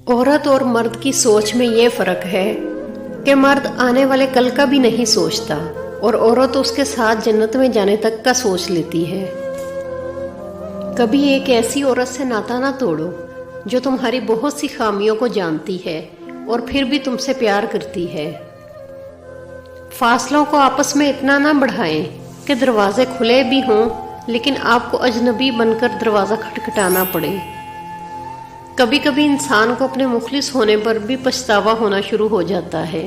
औरत और मर्द की सोच में ये फर्क है कि मर्द आने वाले कल का भी नहीं सोचता और औरत उसके साथ जन्नत में जाने तक का सोच लेती है। कभी एक ऐसी औरत से नाता ना तोड़ो जो तुम्हारी बहुत सी खामियों को जानती है और फिर भी तुमसे प्यार करती है। फासलों को आपस में इतना ना बढ़ाएं कि दरवाजे खुले भी हों लेकिन आपको अजनबी बनकर दरवाज़ा खटखटाना पड़े। कभी कभी इंसान को अपने मुखलिस होने पर भी पछतावा होना शुरू हो जाता है।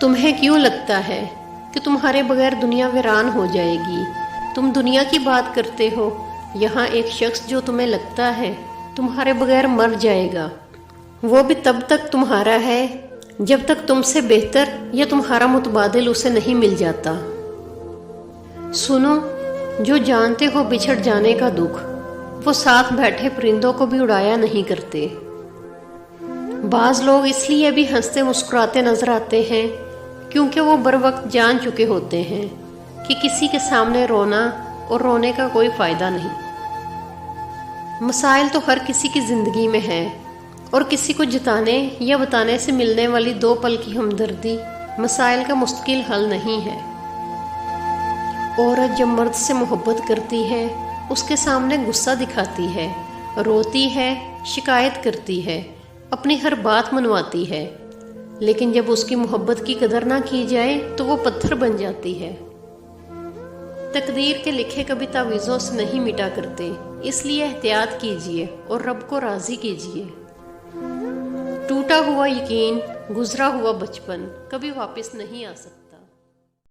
तुम्हें क्यों लगता है कि तुम्हारे बगैर दुनिया वीरान हो जाएगी? तुम दुनिया की बात करते हो, यहाँ एक शख्स जो तुम्हें लगता है तुम्हारे बगैर मर जाएगा, वो भी तब तक तुम्हारा है जब तक तुमसे बेहतर या तुम्हारा मुतबादिल उसे नहीं मिल जाता। सुनो, जो जानते हो बिछड़ जाने का दुख, वो साथ बैठे परिंदों को भी उड़ाया नहीं करते। बाज लोग इसलिए भी हंसते मुस्कुराते नजर आते हैं क्योंकि वो बर वक्त जान चुके होते हैं कि किसी के सामने रोना और रोने का कोई फायदा नहीं। मसाइल तो हर किसी की जिंदगी में है और किसी को जताने या बताने से मिलने वाली 2 पल की हमदर्दी मसाइल का मुस्तकिल हल नहीं है। औरत जब मर्द से मोहब्बत करती है, उसके सामने गुस्सा दिखाती है, रोती है, शिकायत करती है, अपनी हर बात मनवाती है, लेकिन जब उसकी मोहब्बत की कदर ना की जाए तो वो पत्थर बन जाती है। तकदीर के लिखे कभी तावीज़ों से नहीं मिटा करते, इसलिए एहतियात कीजिए और रब को राज़ी कीजिए। टूटा हुआ यकीन, गुजरा हुआ बचपन कभी वापस नहीं आ सकता।